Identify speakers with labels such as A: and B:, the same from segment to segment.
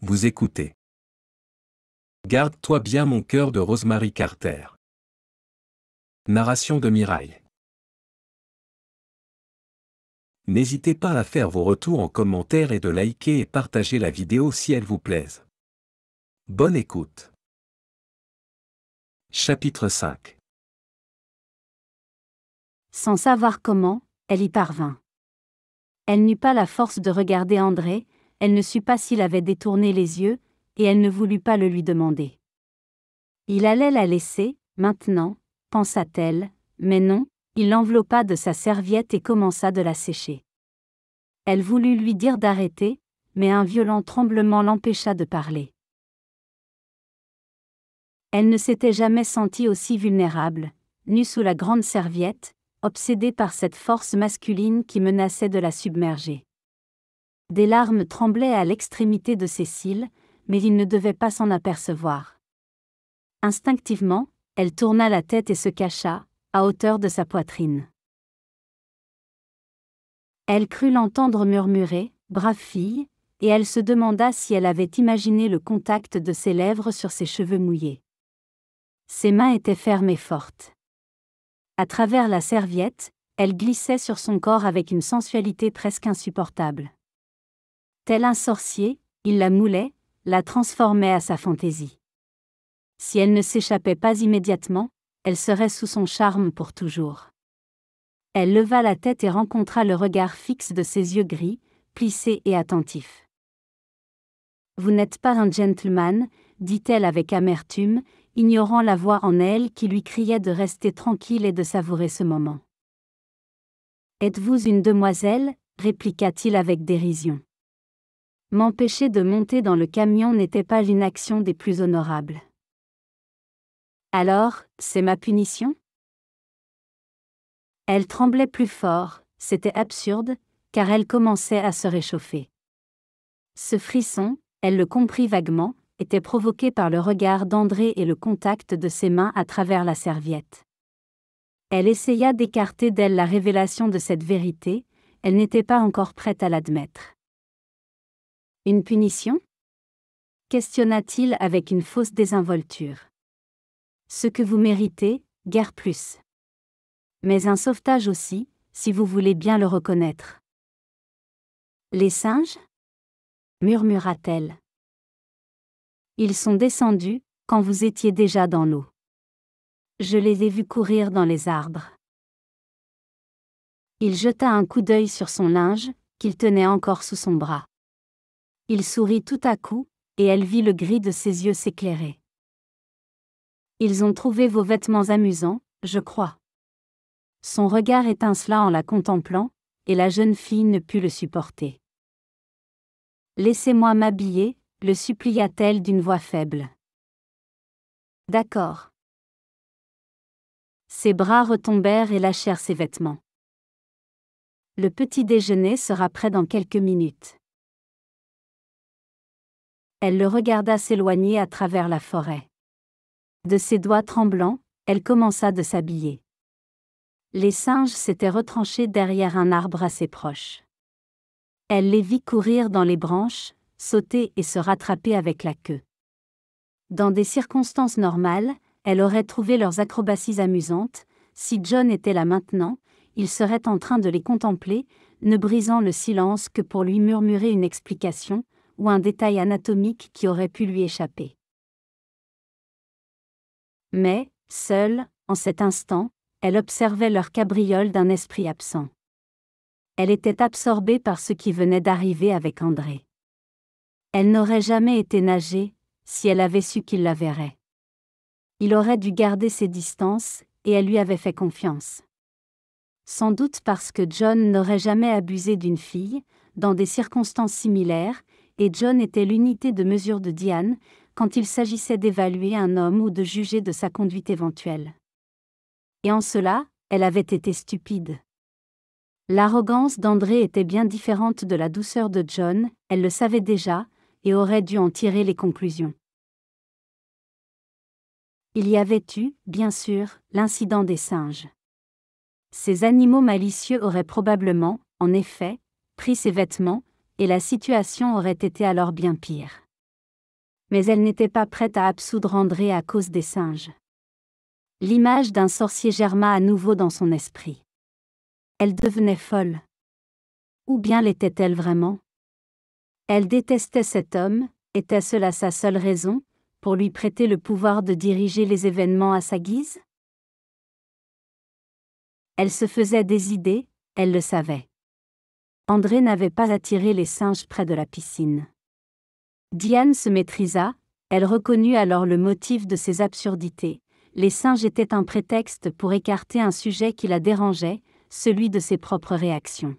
A: Vous écoutez. Garde-toi bien mon cœur de Rosemary Carter. Narration de Mirail. N'hésitez pas à faire vos retours en commentaire et de liker et partager la vidéo si elle vous plaise. Bonne écoute. Chapitre 5.
B: Sans savoir comment, elle y parvint. Elle n'eut pas la force de regarder André, elle ne sut pas s'il avait détourné les yeux, et elle ne voulut pas le lui demander. Il allait la laisser, maintenant, pensa-t-elle, mais non, il l'enveloppa de sa serviette et commença de la sécher. Elle voulut lui dire d'arrêter, mais un violent tremblement l'empêcha de parler. Elle ne s'était jamais sentie aussi vulnérable, nue sous la grande serviette, obsédée par cette force masculine qui menaçait de la submerger. Des larmes tremblaient à l'extrémité de ses cils, mais il ne devait pas s'en apercevoir. Instinctivement, elle tourna la tête et se cacha, à hauteur de sa poitrine. Elle crut l'entendre murmurer « Brave fille », et elle se demanda si elle avait imaginé le contact de ses lèvres sur ses cheveux mouillés. Ses mains étaient fermes et fortes. À travers la serviette, elle glissait sur son corps avec une sensualité presque insupportable. Tel un sorcier, il la moulait, la transformait à sa fantaisie. Si elle ne s'échappait pas immédiatement, elle serait sous son charme pour toujours. Elle leva la tête et rencontra le regard fixe de ses yeux gris, plissés et attentifs. « Vous n'êtes pas un gentleman », dit-elle avec amertume, ignorant la voix en elle qui lui criait de rester tranquille et de savourer ce moment. « Êtes-vous une demoiselle » répliqua-t-il avec dérision. M'empêcher de monter dans le camion n'était pas une action des plus honorables. Alors, c'est ma punition ? Elle tremblait plus fort, c'était absurde, car elle commençait à se réchauffer. Ce frisson, elle le comprit vaguement, était provoqué par le regard d'André et le contact de ses mains à travers la serviette. Elle essaya d'écarter d'elle la révélation de cette vérité, elle n'était pas encore prête à l'admettre. Une punition ? Questionna-t-il avec une fausse désinvolture. Ce que vous méritez, guère plus. Mais un sauvetage aussi, si vous voulez bien le reconnaître. Les singes ? Murmura-t-elle. Ils sont descendus, quand vous étiez déjà dans l'eau. Je les ai vus courir dans les arbres. Il jeta un coup d'œil sur son linge, qu'il tenait encore sous son bras. Il sourit tout à coup, et elle vit le gris de ses yeux s'éclairer. Ils ont trouvé vos vêtements amusants, je crois. Son regard étincela en la contemplant, et la jeune fille ne put le supporter. Laissez-moi m'habiller, le supplia-t-elle d'une voix faible. D'accord. Ses bras retombèrent et lâchèrent ses vêtements. Le petit déjeuner sera prêt dans quelques minutes. Elle le regarda s'éloigner à travers la forêt. De ses doigts tremblants, elle commença de s'habiller. Les singes s'étaient retranchés derrière un arbre assez proche. Elle les vit courir dans les branches, sauter et se rattraper avec la queue. Dans des circonstances normales, elle aurait trouvé leurs acrobaties amusantes. Si John était là maintenant, il serait en train de les contempler, ne brisant le silence que pour lui murmurer une explication, ou un détail anatomique qui aurait pu lui échapper. Mais, seule, en cet instant, elle observait leur cabriole d'un esprit absent. Elle était absorbée par ce qui venait d'arriver avec André. Elle n'aurait jamais été nager, si elle avait su qu'il la verrait. Il aurait dû garder ses distances, et elle lui avait fait confiance. Sans doute parce que John n'aurait jamais abusé d'une fille, dans des circonstances similaires, et John était l'unité de mesure de Diane, quand il s'agissait d'évaluer un homme ou de juger de sa conduite éventuelle. Et en cela, elle avait été stupide. L'arrogance d'André était bien différente de la douceur de John, elle le savait déjà, et aurait dû en tirer les conclusions. Il y avait eu, bien sûr, l'incident des singes. Ces animaux malicieux auraient probablement, en effet, pris ses vêtements, et la situation aurait été alors bien pire. Mais elle n'était pas prête à absoudre André à cause des singes. L'image d'un sorcier germa à nouveau dans son esprit. Elle devenait folle. Ou bien l'était-elle vraiment? Elle détestait cet homme, était-ce là sa seule raison, pour lui prêter le pouvoir de diriger les événements à sa guise? Elle se faisait des idées, elle le savait. André n'avait pas attiré les singes près de la piscine. Diane se maîtrisa, elle reconnut alors le motif de ses absurdités. Les singes étaient un prétexte pour écarter un sujet qui la dérangeait, celui de ses propres réactions.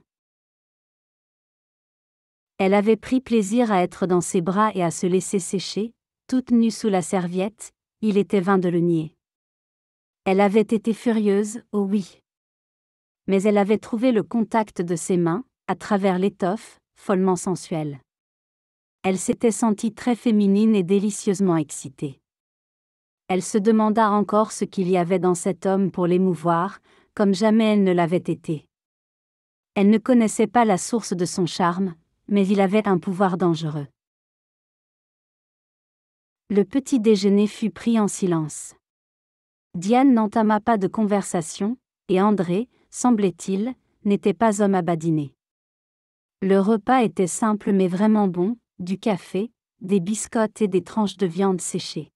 B: Elle avait pris plaisir à être dans ses bras et à se laisser sécher, toute nue sous la serviette, il était vain de le nier. Elle avait été furieuse, oh oui. Mais elle avait trouvé le contact de ses mains, à travers l'étoffe, follement sensuelle. Elle s'était sentie très féminine et délicieusement excitée. Elle se demanda encore ce qu'il y avait dans cet homme pour l'émouvoir, comme jamais elle ne l'avait été. Elle ne connaissait pas la source de son charme, mais il avait un pouvoir dangereux. Le petit déjeuner fut pris en silence. Diane n'entama pas de conversation, et André, semblait-il, n'était pas homme à badiner. Le repas était simple mais vraiment bon, du café, des biscottes et des tranches de viande séchée.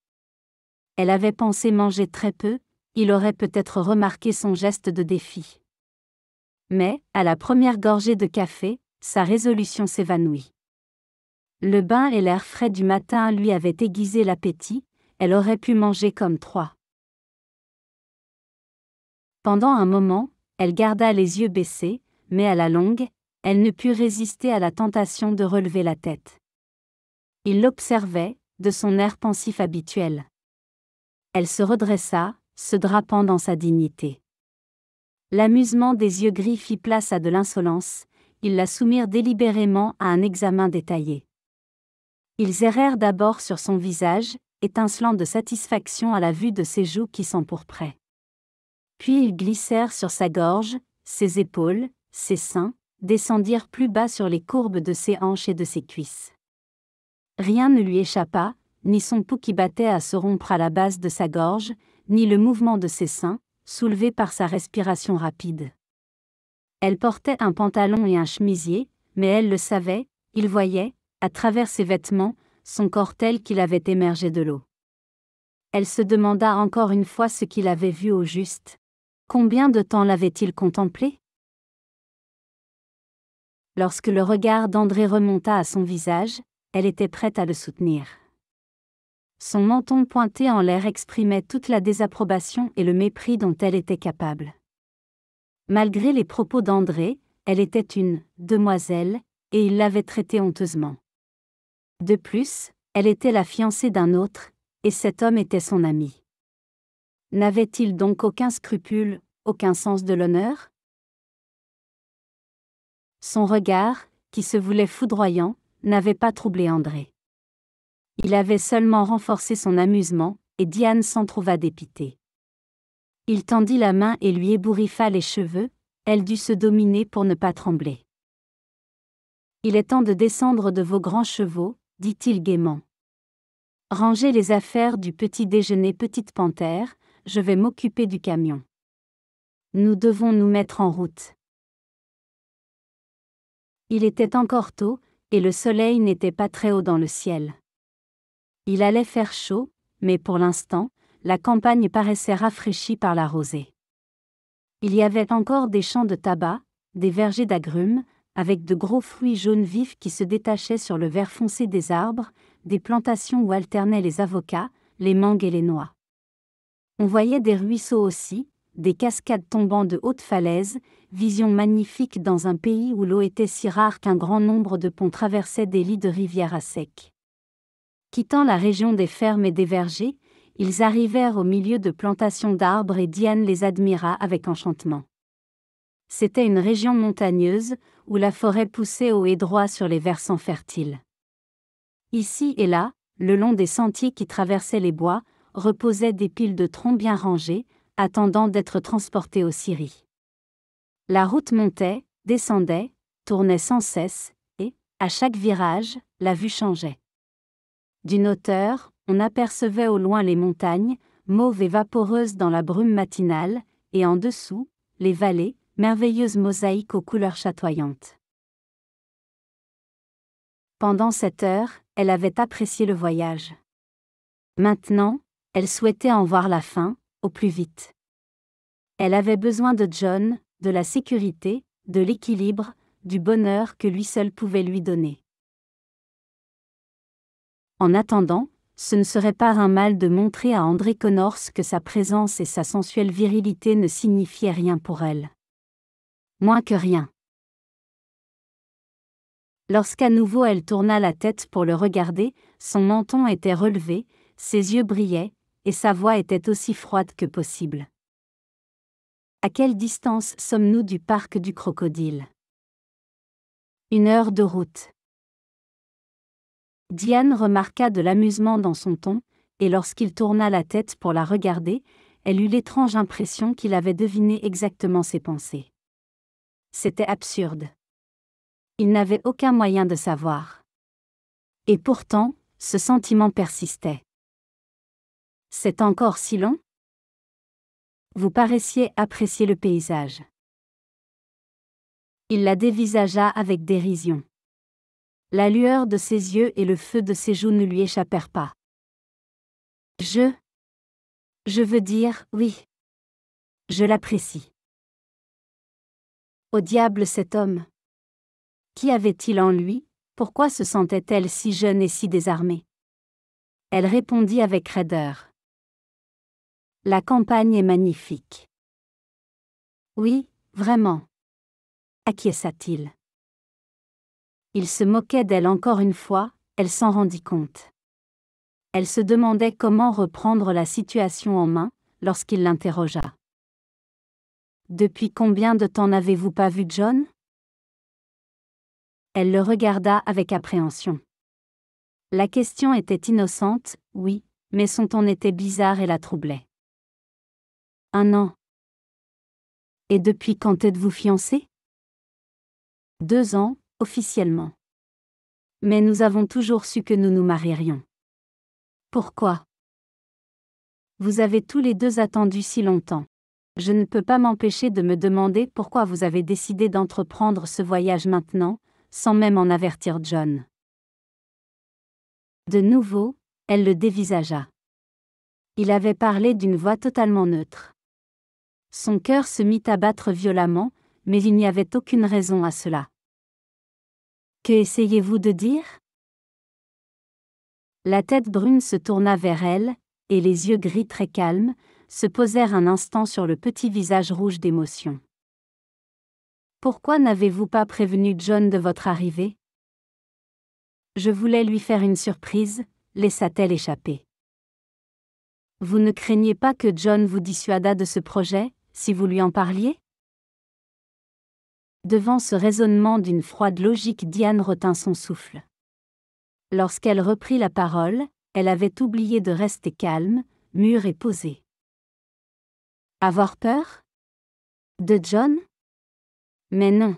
B: Elle avait pensé manger très peu, il aurait peut-être remarqué son geste de défi. Mais, à la première gorgée de café, sa résolution s'évanouit. Le bain et l'air frais du matin lui avaient aiguisé l'appétit, elle aurait pu manger comme trois. Pendant un moment, elle garda les yeux baissés, mais à la longue, elle ne put résister à la tentation de relever la tête. Il l'observait, de son air pensif habituel. Elle se redressa, se drapant dans sa dignité. L'amusement des yeux gris fit place à de l'insolence, ils la soumirent délibérément à un examen détaillé. Ils errèrent d'abord sur son visage, étincelant de satisfaction à la vue de ses joues qui s'empourpraient. Puis ils glissèrent sur sa gorge, ses épaules, ses seins, descendirent plus bas sur les courbes de ses hanches et de ses cuisses. Rien ne lui échappa, ni son pouls qui battait à se rompre à la base de sa gorge, ni le mouvement de ses seins, soulevés par sa respiration rapide. Elle portait un pantalon et un chemisier, mais elle le savait, il voyait, à travers ses vêtements, son corps tel qu'il avait émergé de l'eau. Elle se demanda encore une fois ce qu'il avait vu au juste. Combien de temps l'avait-il contemplé? Lorsque le regard d'André remonta à son visage, elle était prête à le soutenir. Son menton pointé en l'air exprimait toute la désapprobation et le mépris dont elle était capable. Malgré les propos d'André, elle était une « demoiselle » et il l'avait traitée honteusement. De plus, elle était la fiancée d'un autre, et cet homme était son ami. N'avait-il donc aucun scrupule, aucun sens de l'honneur? Son regard, qui se voulait foudroyant, n'avait pas troublé André. Il avait seulement renforcé son amusement, et Diane s'en trouva dépitée. Il tendit la main et lui ébouriffa les cheveux, elle dut se dominer pour ne pas trembler. « Il est temps de descendre de vos grands chevaux, dit-il gaiement. Rangez les affaires du petit déjeuner, petite panthère, je vais m'occuper du camion. Nous devons nous mettre en route. » Il était encore tôt, et le soleil n'était pas très haut dans le ciel. Il allait faire chaud, mais pour l'instant, la campagne paraissait rafraîchie par la rosée. Il y avait encore des champs de tabac, des vergers d'agrumes, avec de gros fruits jaunes vifs qui se détachaient sur le vert foncé des arbres, des plantations où alternaient les avocats, les mangues et les noix. On voyait des ruisseaux aussi, des cascades tombant de hautes falaises, vision magnifique dans un pays où l'eau était si rare qu'un grand nombre de ponts traversaient des lits de rivières à sec. Quittant la région des fermes et des vergers, ils arrivèrent au milieu de plantations d'arbres et Diane les admira avec enchantement. C'était une région montagneuse, où la forêt poussait haut et droit sur les versants fertiles. Ici et là, le long des sentiers qui traversaient les bois, reposaient des piles de troncs bien rangés, attendant d'être transportés aux scieries. La route montait, descendait, tournait sans cesse, et, à chaque virage, la vue changeait. D'une hauteur, on apercevait au loin les montagnes, mauves et vaporeuses dans la brume matinale, et en dessous, les vallées, merveilleuses mosaïques aux couleurs chatoyantes. Pendant cette heure, elle avait apprécié le voyage. Maintenant, elle souhaitait en voir la fin, au plus vite. Elle avait besoin de John, de la sécurité, de l'équilibre, du bonheur que lui seul pouvait lui donner. En attendant, ce ne serait pas un mal de montrer à André Connors que sa présence et sa sensuelle virilité ne signifiaient rien pour elle. Moins que rien. Lorsqu'à nouveau elle tourna la tête pour le regarder, son menton était relevé, ses yeux brillaient, et sa voix était aussi froide que possible. À quelle distance sommes-nous du parc du Crocodile? 1 heure de route. Diane remarqua de l'amusement dans son ton, et lorsqu'il tourna la tête pour la regarder, elle eut l'étrange impression qu'il avait deviné exactement ses pensées. C'était absurde. Il n'avait aucun moyen de savoir. Et pourtant, ce sentiment persistait. C'est encore si long? Vous paraissiez apprécier le paysage. Il la dévisagea avec dérision. La lueur de ses yeux et le feu de ses joues ne lui échappèrent pas. Je veux dire, oui. Je l'apprécie. Au diable cet homme! Qu'y avait-il en lui? Pourquoi se sentait-elle si jeune et si désarmée? Elle répondit avec raideur. La campagne est magnifique. Oui, vraiment. Acquiesça-t-il. Il se moquait d'elle encore une fois, elle s'en rendit compte. Elle se demandait comment reprendre la situation en main, lorsqu'il l'interrogea. Depuis combien de temps n'avez-vous pas vu John? Elle le regarda avec appréhension. La question était innocente, oui, mais son ton était bizarre et la troublait. 1 an. Et depuis quand êtes-vous fiancés? 2 ans, officiellement. Mais nous avons toujours su que nous nous marierions. Pourquoi? Vous avez tous les deux attendu si longtemps. Je ne peux pas m'empêcher de me demander pourquoi vous avez décidé d'entreprendre ce voyage maintenant, sans même en avertir John. De nouveau, elle le dévisagea. Il avait parlé d'une voix totalement neutre. Son cœur se mit à battre violemment, mais il n'y avait aucune raison à cela. Que essayez-vous de dire? La tête brune se tourna vers elle, et les yeux gris très calmes, se posèrent un instant sur le petit visage rouge d'émotion. Pourquoi n'avez-vous pas prévenu John de votre arrivée? Je voulais lui faire une surprise, laissa-t-elle échapper. Vous ne craignez pas que John vous dissuadât de ce projet, si vous lui en parliez? Devant ce raisonnement d'une froide logique, Diane retint son souffle. Lorsqu'elle reprit la parole, elle avait oublié de rester calme, mûre et posée. Avoir peur? De John? Mais non.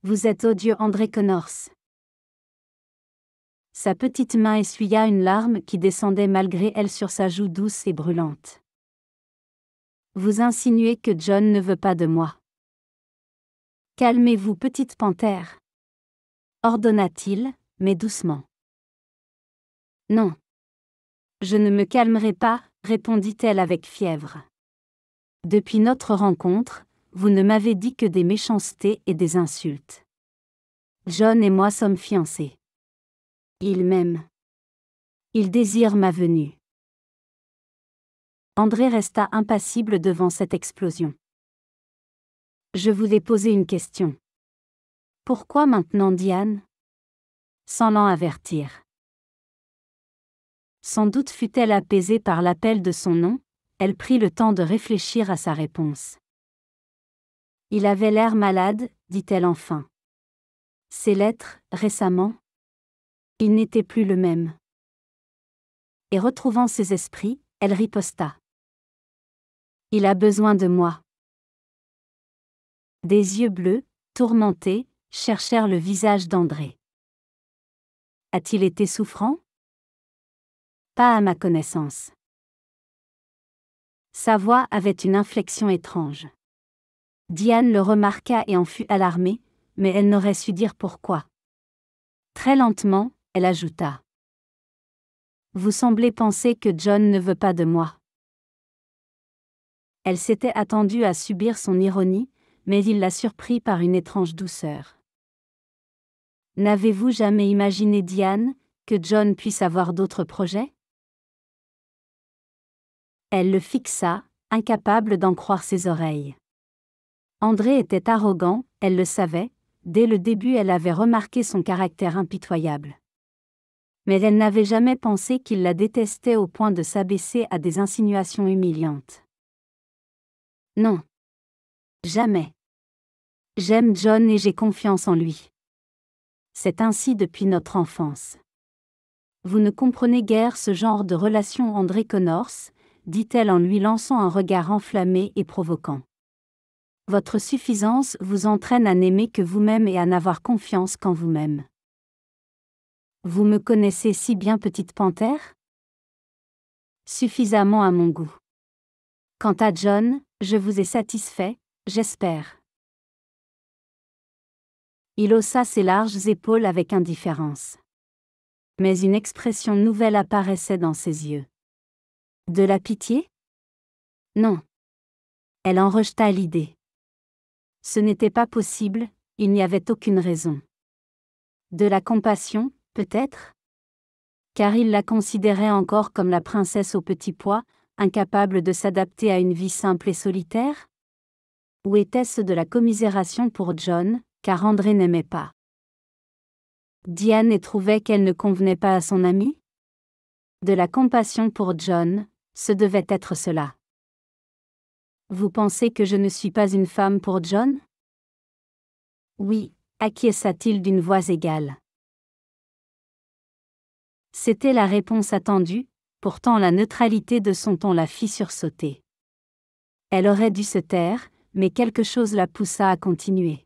B: Vous êtes odieux André Connors. Sa petite main essuya une larme qui descendait malgré elle sur sa joue douce et brûlante. Vous insinuez que John ne veut pas de moi. Calmez-vous, petite panthère, ordonna-t-il, mais doucement. Non. Je ne me calmerai pas, répondit-elle avec fièvre. Depuis notre rencontre, vous ne m'avez dit que des méchancetés et des insultes. John et moi sommes fiancés. Il m'aime. Il désire ma venue. André resta impassible devant cette explosion. Je voulais poser une question. Pourquoi maintenant Diane? Sans l'en avertir. Sans doute fut-elle apaisée par l'appel de son nom, elle prit le temps de réfléchir à sa réponse. Il avait l'air malade, dit-elle enfin. Ses lettres, récemment? Il n'était plus le même. Et retrouvant ses esprits, elle riposta. Il a besoin de moi. Des yeux bleus, tourmentés, cherchèrent le visage d'André. A-t-il été souffrant? Pas à ma connaissance. Sa voix avait une inflexion étrange. Diane le remarqua et en fut alarmée, mais elle n'aurait su dire pourquoi. Très lentement, elle ajouta. Vous semblez penser que John ne veut pas de moi. Elle s'était attendue à subir son ironie, mais il la surprit par une étrange douceur. N'avez-vous jamais imaginé, Diane, que John puisse avoir d'autres projets? Elle le fixa, incapable d'en croire ses oreilles. André était arrogant, elle le savait, dès le début elle avait remarqué son caractère impitoyable. Mais elle n'avait jamais pensé qu'il la détestait au point de s'abaisser à des insinuations humiliantes. Non. Jamais. J'aime John et j'ai confiance en lui. C'est ainsi depuis notre enfance. Vous ne comprenez guère ce genre de relation, André Connors, dit-elle en lui lançant un regard enflammé et provoquant. Votre suffisance vous entraîne à n'aimer que vous-même et à n'avoir confiance qu'en vous-même. Vous me connaissez si bien, petite panthère? Suffisamment à mon goût. Quant à John, je vous ai satisfait, j'espère. Il haussa ses larges épaules avec indifférence. Mais une expression nouvelle apparaissait dans ses yeux. De la pitié? Non. Elle en rejeta l'idée. Ce n'était pas possible, il n'y avait aucune raison. De la compassion, peut-être? Car il la considérait encore comme la princesse au petit pois, incapable de s'adapter à une vie simple et solitaire? Ou était-ce de la commisération pour John, car André n'aimait pas Diane et trouvait qu'elle ne convenait pas à son ami? De la compassion pour John, ce devait être cela. Vous pensez que je ne suis pas une femme pour John? Oui, acquiesça-t-il d'une voix égale. C'était la réponse attendue, pourtant la neutralité de son ton la fit sursauter. Elle aurait dû se taire, mais quelque chose la poussa à continuer.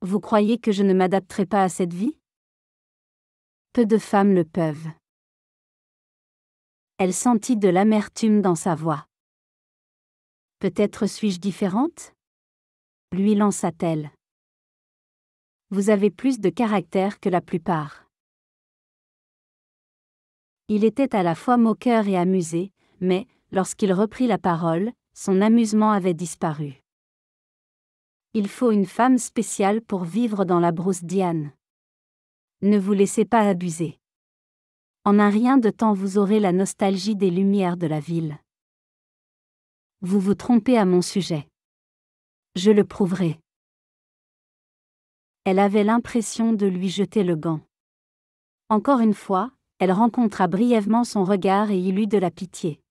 B: Vous croyez que je ne m'adapterai pas à cette vie? Peu de femmes le peuvent. Elle sentit de l'amertume dans sa voix. Peut-être suis-je différente? Lui lança-t-elle. Vous avez plus de caractère que la plupart. Il était à la fois moqueur et amusé, mais, lorsqu'il reprit la parole, son amusement avait disparu. Il faut une femme spéciale pour vivre dans la brousse, Diane. Ne vous laissez pas abuser. En un rien de temps vous aurez la nostalgie des lumières de la ville. Vous vous trompez à mon sujet. Je le prouverai. Elle avait l'impression de lui jeter le gant. Encore une fois, elle rencontra brièvement son regard et il eut de la pitié.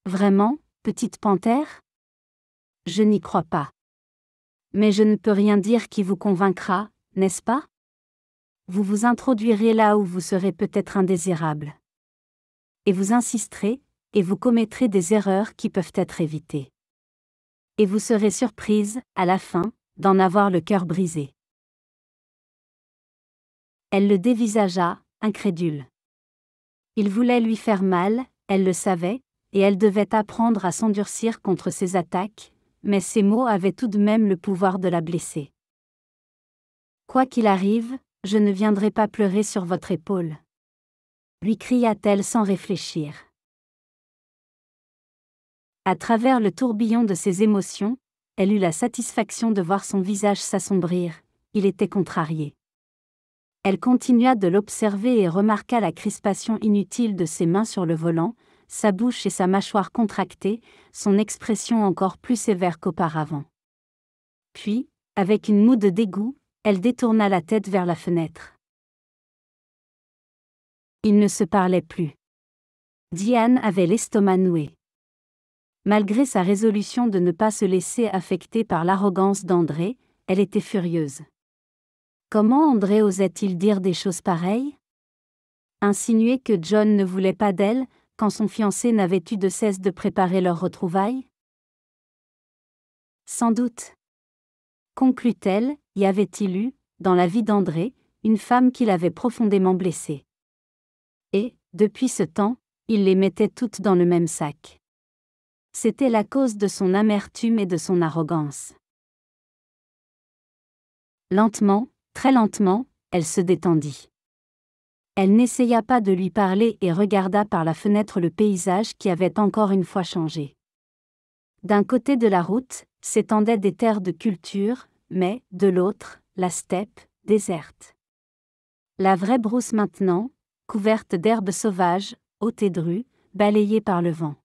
B: Vraiment, petite panthère? Je n'y crois pas. Mais je ne peux rien dire qui vous convaincra, n'est-ce pas? Vous vous introduirez là où vous serez peut-être indésirable. Et vous insisterez, et vous commettrez des erreurs qui peuvent être évitées. Et vous serez surprise, à la fin, d'en avoir le cœur brisé. Elle le dévisagea, incrédule. Il voulait lui faire mal, elle le savait, et elle devait apprendre à s'endurcir contre ses attaques, mais ces mots avaient tout de même le pouvoir de la blesser. Quoi qu'il arrive, je ne viendrai pas pleurer sur votre épaule. Lui cria-t-elle sans réfléchir. À travers le tourbillon de ses émotions, elle eut la satisfaction de voir son visage s'assombrir, il était contrarié. Elle continua de l'observer et remarqua la crispation inutile de ses mains sur le volant, sa bouche et sa mâchoire contractées, son expression encore plus sévère qu'auparavant. Puis, avec une moue de dégoût, elle détourna la tête vers la fenêtre. Ils ne se parlaient plus. Diane avait l'estomac noué. Malgré sa résolution de ne pas se laisser affecter par l'arrogance d'André, elle était furieuse. Comment André osait-il dire des choses pareilles? Insinuer que John ne voulait pas d'elle, quand son fiancé n'avait eu de cesse de préparer leur retrouvaille? Sans doute. Conclut-elle, y avait-il eu, dans la vie d'André, une femme qui l'avait profondément blessé. Et, depuis ce temps, il les mettait toutes dans le même sac. C'était la cause de son amertume et de son arrogance. Lentement, très lentement, elle se détendit. Elle n'essaya pas de lui parler et regarda par la fenêtre le paysage qui avait encore une fois changé. D'un côté de la route, s'étendaient des terres de culture, mais, de l'autre, la steppe, déserte. La vraie brousse maintenant, couverte d'herbes sauvages, hautes et drues, balayées par le vent.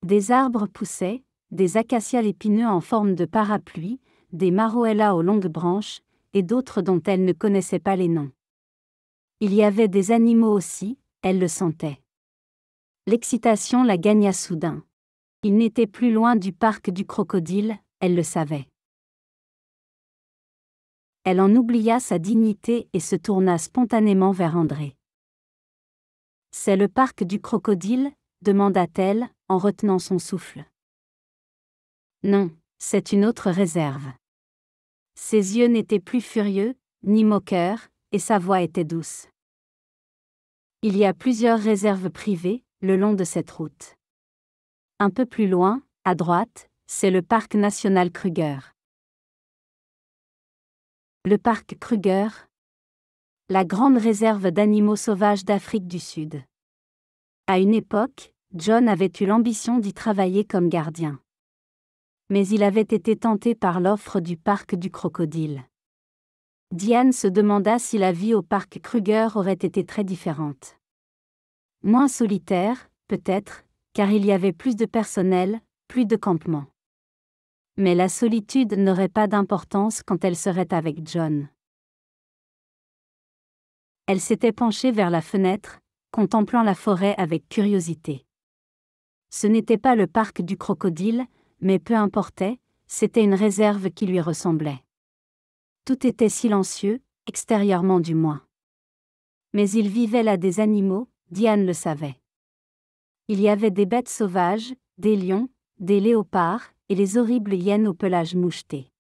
B: Des arbres poussaient, des acacias épineux en forme de parapluie, des maroellas aux longues branches, et d'autres dont elle ne connaissait pas les noms. Il y avait des animaux aussi, elle le sentait. L'excitation la gagna soudain. Il n'était plus loin du parc du crocodile, elle le savait. Elle en oublia sa dignité et se tourna spontanément vers André. « C'est le parc du crocodile ?» demanda-t-elle, en retenant son souffle. « Non, c'est une autre réserve. » Ses yeux n'étaient plus furieux, ni moqueurs, et sa voix était douce. « Il y a plusieurs réserves privées, le long de cette route. Un peu plus loin, à droite, c'est le parc national Kruger. » Le parc Kruger, la grande réserve d'animaux sauvages d'Afrique du Sud. À une époque, John avait eu l'ambition d'y travailler comme gardien. Mais il avait été tenté par l'offre du parc du crocodile. Diane se demanda si la vie au parc Kruger aurait été très différente. Moins solitaire, peut-être, car il y avait plus de personnel, plus de campements. Mais la solitude n'aurait pas d'importance quand elle serait avec John. Elle s'était penchée vers la fenêtre, contemplant la forêt avec curiosité. Ce n'était pas le parc du crocodile, mais peu importait, c'était une réserve qui lui ressemblait. Tout était silencieux, extérieurement du moins. Mais il vivait là des animaux, Diane le savait. Il y avait des bêtes sauvages, des lions, des léopards, et les horribles hyènes au pelage moucheté.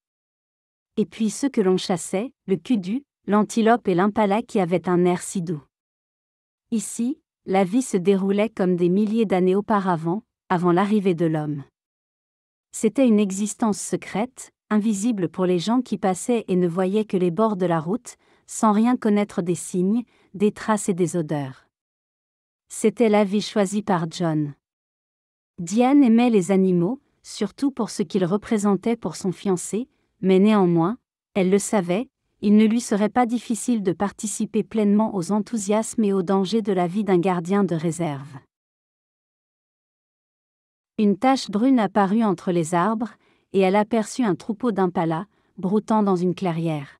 B: Et puis ceux que l'on chassait, le kudu, l'antilope et l'impala qui avaient un air si doux. Ici, la vie se déroulait comme des milliers d'années auparavant, avant l'arrivée de l'homme. C'était une existence secrète, invisible pour les gens qui passaient et ne voyaient que les bords de la route, sans rien connaître des signes, des traces et des odeurs. C'était la vie choisie par John. Diane aimait les animaux, surtout pour ce qu'ils représentaient pour son fiancé, mais néanmoins, elle le savait, il ne lui serait pas difficile de participer pleinement aux enthousiasmes et aux dangers de la vie d'un gardien de réserve. Une tache brune apparut entre les arbres, et elle aperçut un troupeau d'impalas, broutant dans une clairière.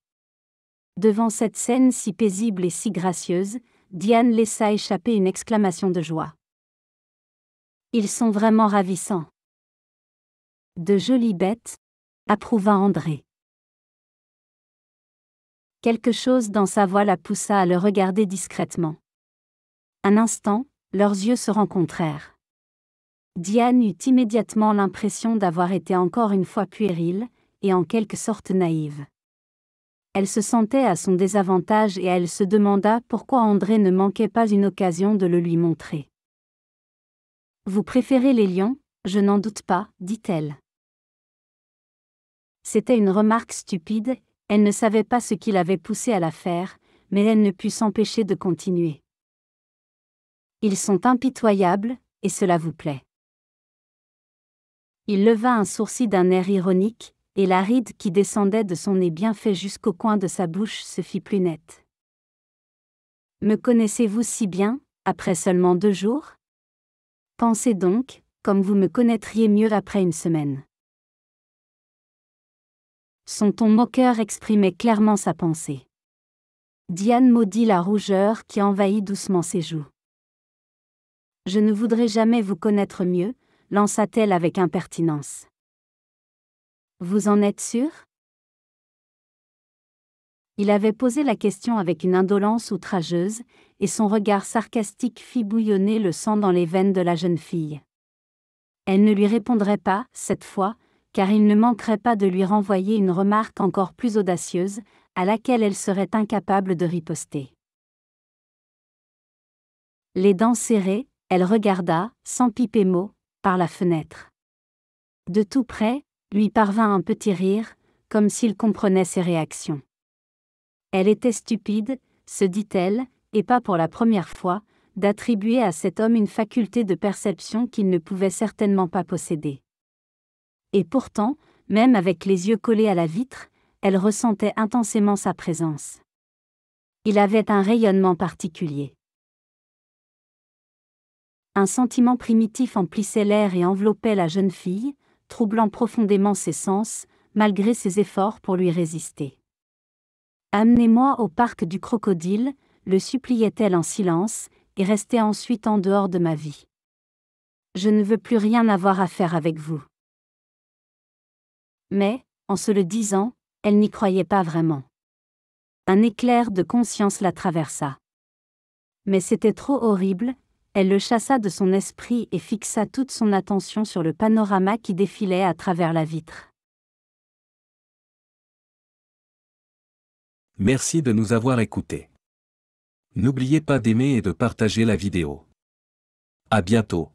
B: Devant cette scène si paisible et si gracieuse, Diane laissa échapper une exclamation de joie. « Ils sont vraiment ravissants. » « De jolies bêtes » approuva André. Quelque chose dans sa voix la poussa à le regarder discrètement. Un instant, leurs yeux se rencontrèrent. Diane eut immédiatement l'impression d'avoir été encore une fois puérile, et en quelque sorte naïve. Elle se sentait à son désavantage et elle se demanda pourquoi André ne manquait pas une occasion de le lui montrer. « Vous préférez les lions, je n'en doute pas, dit-elle. » C'était une remarque stupide, elle ne savait pas ce qui l'avait poussée à la faire, mais elle ne put s'empêcher de continuer. « Ils sont impitoyables, et cela vous plaît. » Il leva un sourcil d'un air ironique, et la ride qui descendait de son nez bien fait jusqu'au coin de sa bouche se fit plus nette. « Me connaissez-vous si bien, après seulement 2 jours ? Pensez donc, comme vous me connaîtriez mieux après une semaine. » Son ton moqueur exprimait clairement sa pensée. Diane maudit la rougeur qui envahit doucement ses joues. « Je ne voudrais jamais vous connaître mieux, » lança-t-elle avec impertinence. « Vous en êtes sûr ? » Il avait posé la question avec une indolence outrageuse, et son regard sarcastique fit bouillonner le sang dans les veines de la jeune fille. Elle ne lui répondrait pas, cette fois, car il ne manquerait pas de lui renvoyer une remarque encore plus audacieuse, à laquelle elle serait incapable de riposter. Les dents serrées, elle regarda, sans piper mot, par la fenêtre. De tout près, lui parvint un petit rire, comme s'il comprenait ses réactions. Elle était stupide, se dit-elle, et pas pour la première fois, d'attribuer à cet homme une faculté de perception qu'il ne pouvait certainement pas posséder. Et pourtant, même avec les yeux collés à la vitre, elle ressentait intensément sa présence. Il avait un rayonnement particulier. Un sentiment primitif emplissait l'air et enveloppait la jeune fille, troublant profondément ses sens, malgré ses efforts pour lui résister. « Amenez-moi au parc du crocodile », le suppliait-elle en silence, et restez ensuite en dehors de ma vie. Je ne veux plus rien avoir à faire avec vous. Mais, en se le disant, elle n'y croyait pas vraiment. Un éclair de conscience la traversa. Mais c'était trop horrible, elle le chassa de son esprit et fixa toute son attention sur le panorama qui défilait à travers la vitre.
A: Merci de nous avoir écoutés. N'oubliez pas d'aimer et de partager la vidéo. À bientôt.